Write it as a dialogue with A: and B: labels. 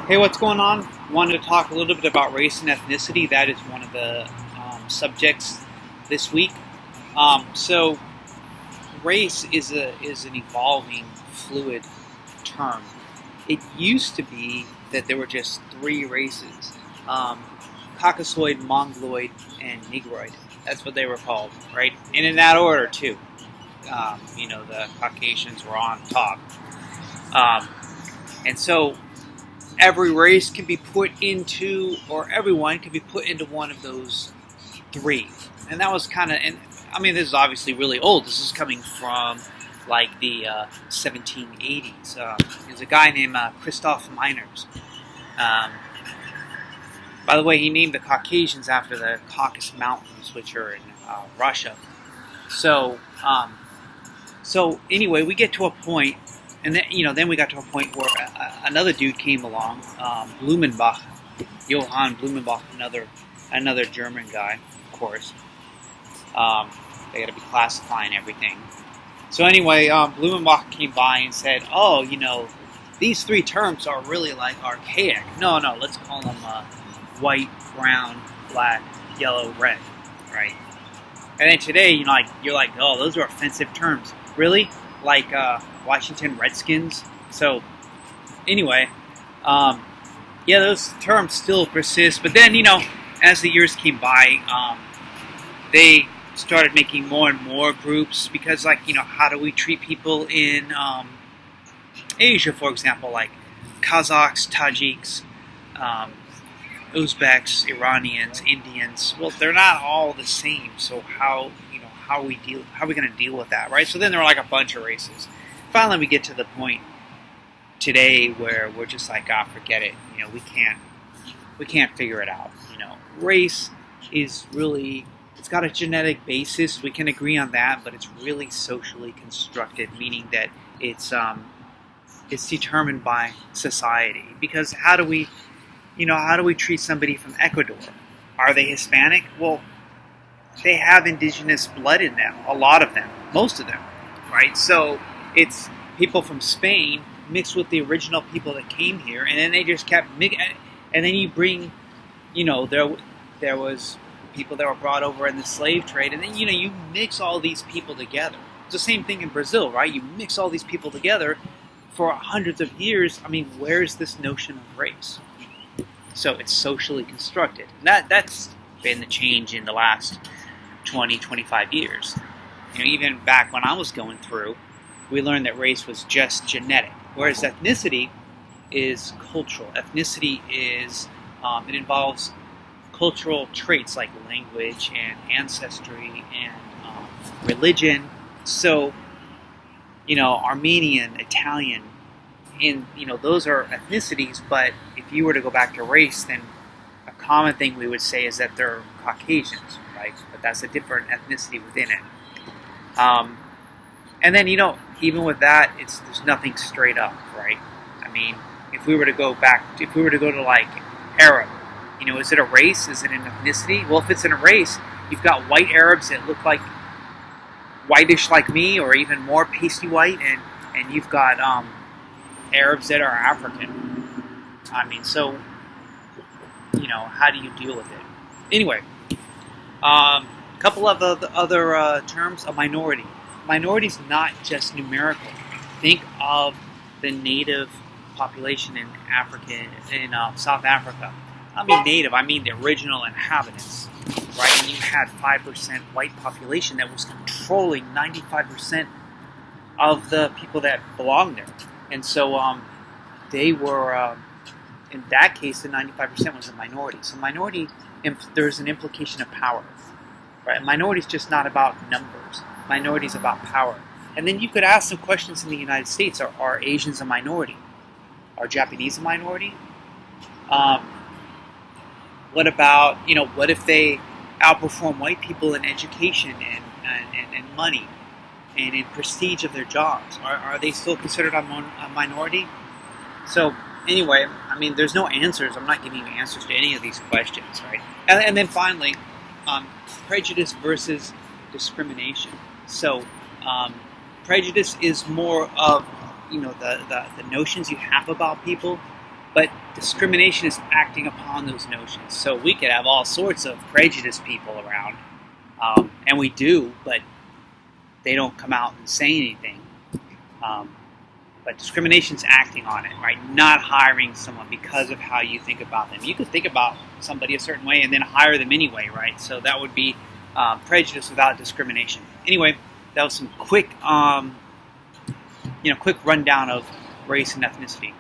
A: Hey, what's going on? Wanted to talk a little bit about race and ethnicity. That is one of the subjects this week. So, race is an evolving, fluid term. It used to be that there were just three races: um, Caucasoid, Mongoloid, and Negroid. That's what they were called, right? And in that order too. The Caucasians were on top, um, and so every race can be put into, or everyone can be put into one of those three. And that was kind of, and I mean, this is obviously really old. This is coming from like the 1780s. There's a guy named Christoph Meiners. Um, by the way, he named the Caucasians after the Caucasus Mountains, which are in Russia. So, um, so anyway, we get to a point, and then we got to a point where another dude came along, Blumenbach, Johann Blumenbach, another German guy, of course. They got to be classifying everything. So anyway, Blumenbach came by and said, "Oh, these three terms are really like archaic. No, let's call them white, brown, black, yellow, red, right?" And then today, you're like, "Oh, those are offensive terms." Really? Like Washington Redskins? So, anyway, yeah, those terms still persist. But then, as the years came by, they started making more and more groups because, how do we treat people in Asia, for example, like Kazakhs, Tajiks, Uzbeks, Iranians, Indians? Well, they're not all the same. So how are we going to deal with that, right? So then there are like a bunch of races. Finally, we get to the point today where we're just like, forget it. We can't figure it out. Race is really, it's got a genetic basis. We can agree on that, but it's really socially constructed, meaning that it's determined by society. Because how do we treat somebody from Ecuador? Are they Hispanic? Well, they have indigenous blood in them, a lot of them, most of them, right? So it's people from Spain mixed with the original people that came here, and then they just kept and then you bring, there was people that were brought over in the slave trade, and then you mix all these people together. It's the same thing in Brazil, right? You mix all these people together for hundreds of years. I mean, where's this notion of race? So it's socially constructed. That's been the change in the last 20, 25 years. Even back when I was going through, we learned that race was just genetic, whereas ethnicity is cultural. Ethnicity is, it involves cultural traits like language and ancestry and religion. So, Armenian, Italian, and those are ethnicities, but if you were to go back to race, then a common thing we would say is that they're Caucasians, right? But that's a different ethnicity within it. And then, even with that, there's nothing straight up, right? I mean, if we were to go to like Arab, is it a race? Is it an ethnicity? Well, if it's in a race, you've got white Arabs that look like whitish like me, or even more pasty white, and you've got Arabs that are African. I mean, so, how do you deal with it? Anyway, a couple of other terms. A minority. Minority is not just numerical. Think of the native population in South Africa. I mean native, I mean the original inhabitants, right? And you had 5% white population that was controlling 95% of the people that belonged there. And so they were, in that case, the 95% was a minority. So minority, there's an implication of power, right? Minority is just not about numbers. Minority is about power. And then you could ask some questions in the United States. Are Asians a minority? Are Japanese a minority? What about, what if they outperform white people in education and money and in prestige of their jobs? Are they still considered a minority? So anyway, I mean, there's no answers. I'm not giving you answers to any of these questions, right? And then finally, prejudice versus discrimination. So prejudice is more of, the notions you have about people, But discrimination is acting upon those notions. So we could have all sorts of prejudiced people around, and we do, but they don't come out and say anything. But discrimination's acting on it, right? Not hiring someone because of how you think about them. You could think about somebody a certain way and then hire them anyway, right? So that would be prejudice without discrimination. Anyway, that was some quick, quick rundown of race and ethnicity.